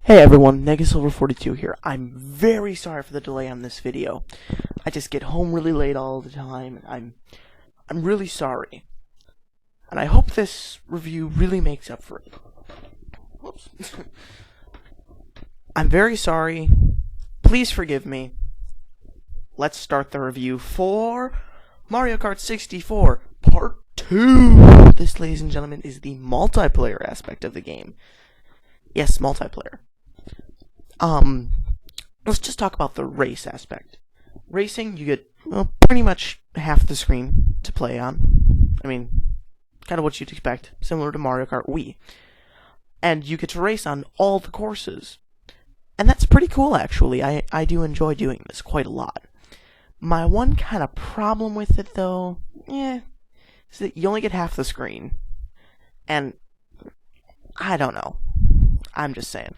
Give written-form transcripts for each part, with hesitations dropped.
Hey everyone, NegaSilver42 here. I'm very sorry for the delay on this video. I just get home really late all the time, and I'm really sorry. And I hope this review really makes up for it. Whoops. I'm very sorry. Please forgive me. Let's start the review for Mario Kart 64 Part 2. This, ladies and gentlemen, is the multiplayer aspect of the game. Yes, multiplayer. Let's just talk about the race aspect. Racing, you get, pretty much half the screen to play on. I mean, kind of what you'd expect, similar to Mario Kart Wii. And you get to race on all the courses. And that's pretty cool, actually. I do enjoy doing this quite a lot. My one kind of problem with it, though, is that you only get half the screen. And, I don't know. I'm just saying.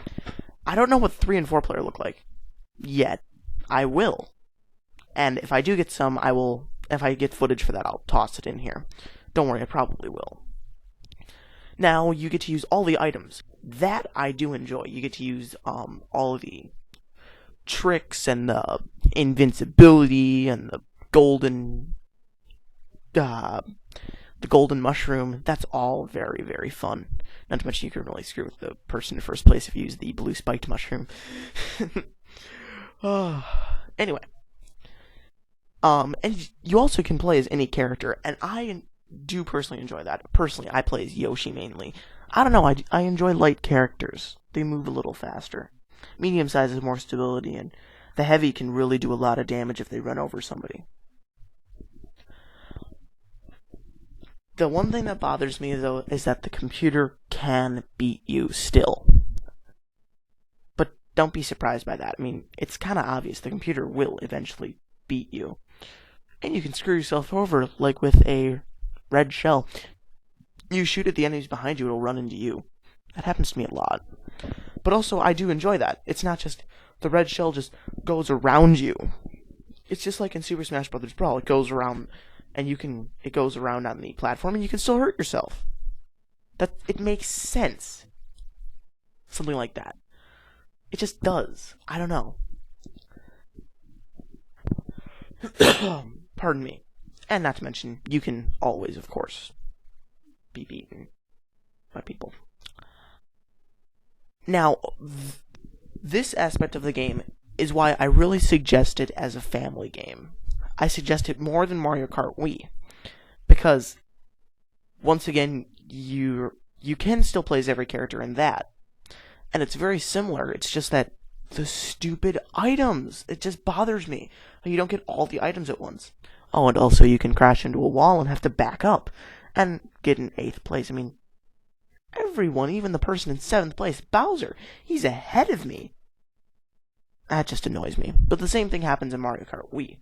I don't know what 3 and 4 player look like yet. I will. And if I do get some, if I get footage for that, I'll toss it in here. Don't worry, I probably will. Now, you get to use all the items. That I do enjoy. You get to use all the tricks and the invincibility and the golden mushroom. That's all very, very fun. Not to mention you can really screw with the person in first place if you use the blue spiked mushroom. Anyway. And you also can play as any character, and I do personally enjoy that. Personally, I play as Yoshi mainly. I don't know, I enjoy light characters. They move a little faster. Medium size has more stability, and the heavy can really do a lot of damage if they run over somebody. The one thing that bothers me, though, is that the computer can beat you still. But don't be surprised by that. I mean, it's kind of obvious. The computer will eventually beat you. And you can screw yourself over, like with a red shell. You shoot at the enemies behind you, it'll run into you. That happens to me a lot. But also, I do enjoy that. It's not just the red shell just goes around you. It's just like in Super Smash Bros. Brawl. It goes around... and it goes around on the platform, and you can still hurt yourself. It makes sense. Something like that. It just does. I don't know. Pardon me. And not to mention, you can always, of course, be beaten by people. Now, this aspect of the game is why I really suggest it as a family game. I suggest it more than Mario Kart Wii, because, once again, you can still play as every character in that, and it's very similar. It's just that the stupid items, it just bothers me. You don't get all the items at once. Oh, and also you can crash into a wall and have to back up, and get in 8th place. I mean, everyone, even the person in 7th place, Bowser, he's ahead of me. That just annoys me. But the same thing happens in Mario Kart Wii.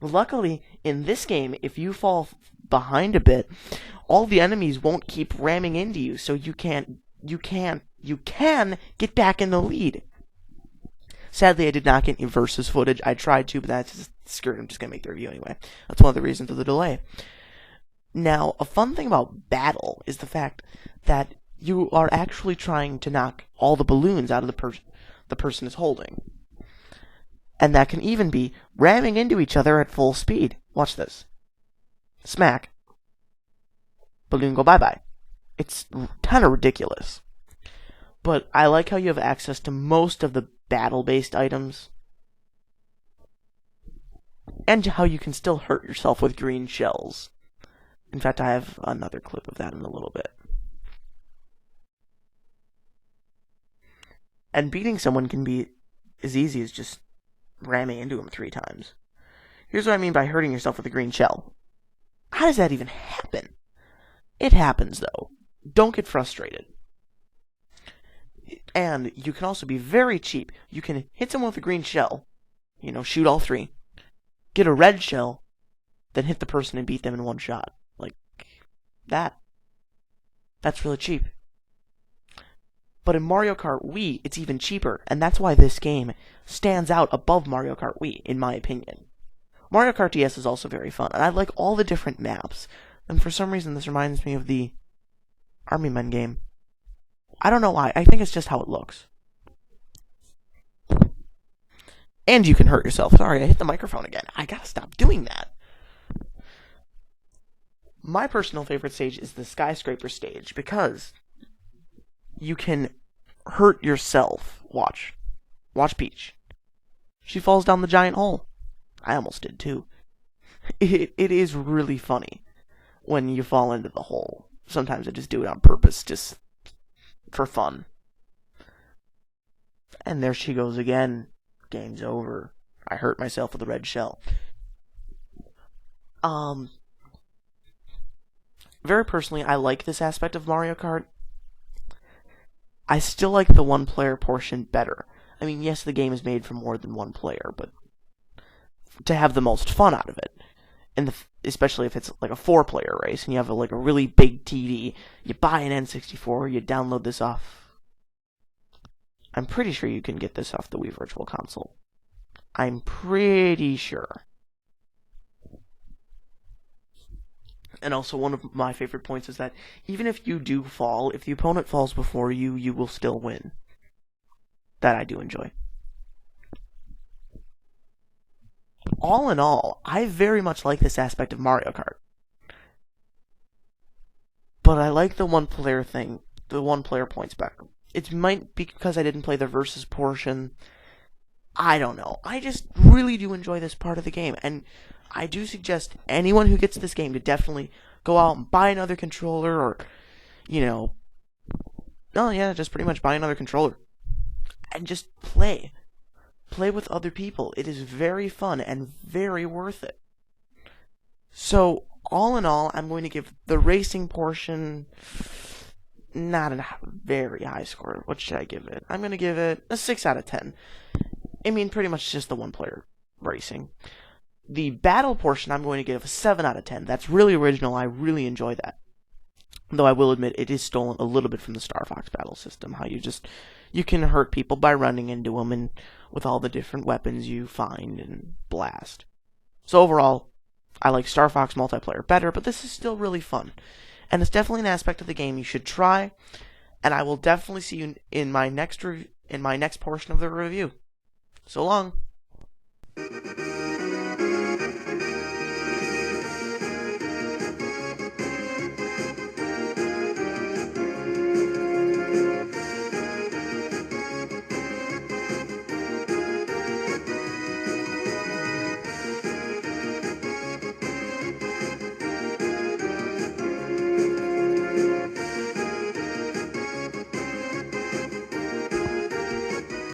Luckily, in this game, if you fall behind a bit, all the enemies won't keep ramming into you, so you can get back in the lead. Sadly, I did not get any versus footage. I tried to, but that's just screwed. I'm just going to make the review anyway. That's one of the reasons for the delay. Now, a fun thing about battle is the fact that you are actually trying to knock all the balloons out of the person is holding. And that can even be ramming into each other at full speed. Watch this. Smack. Balloon go bye-bye. It's kind of ridiculous. But I like how you have access to most of the battle-based items. And how you can still hurt yourself with green shells. In fact, I have another clip of that in a little bit. And beating someone can be as easy as just ramming into him 3 times. Here's what I mean by hurting yourself with a green shell. How does that even happen? It happens, though. Don't get frustrated. And you can also be very cheap. You can hit someone with a green shell, shoot all 3, get a red shell, then hit the person and beat them in one shot. Like that. That's really cheap. But in Mario Kart Wii, it's even cheaper, and that's why this game stands out above Mario Kart Wii, in my opinion. Mario Kart DS is also very fun, and I like all the different maps. And for some reason, this reminds me of the Army Men game. I don't know why. I think it's just how it looks. And you can hurt yourself. Sorry, I hit the microphone again. I gotta stop doing that. My personal favorite stage is the skyscraper stage because you can hurt yourself. Watch. Watch Peach. She falls down the giant hole. I almost did too. It is really funny when you fall into the hole. Sometimes I just do it on purpose, just for fun. And there she goes again. Game's over. I hurt myself with a red shell. Um, very personally, I like this aspect of Mario Kart. I still like the one player portion better. I mean, yes, the game is made for more than one player, but to have the most fun out of it, and especially if it's like a 4-player race and you have like a really big TV, you buy an N64, you download this off. I'm pretty sure you can get this off the Wii Virtual Console. I'm pretty sure. And also, one of my favorite points is that even if you do fall, if the opponent falls before you, you will still win. That I do enjoy. All in all, I very much like this aspect of Mario Kart. But I like the one player thing, the one player points better. It might be because I didn't play the versus portion. I don't know. I just really do enjoy this part of the game, and I do suggest anyone who gets this game to definitely go out and buy another controller, or, just pretty much buy another controller. And just play. Play with other people. It is very fun and very worth it. So, all in all, I'm going to give the racing portion not a very high score. What should I give it? I'm going to give it a 6 out of 10. I mean, pretty much just the one player racing. The battle portion, I'm going to give a 7 out of 10. That's really original. I really enjoy that. Though I will admit, it is stolen a little bit from the Star Fox battle system. How you can hurt people by running into them and with all the different weapons you find and blast. So overall, I like Star Fox multiplayer better, but this is still really fun. And it's definitely an aspect of the game you should try. And I will definitely see you in my next portion of the review. So long.